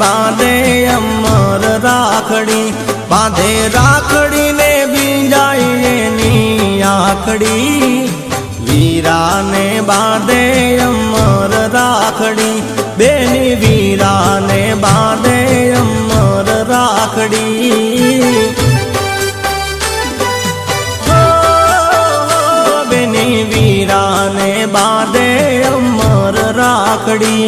બાંધે અમર રાખડી, બાંધે રાખડી ને બીજાય એની આખડી, વીરાને બાંધે અમર રાખડી, બેની વીરાને બાંધે અમર રાખડી, બેની વીરાને બાંધે અમર રાખડી।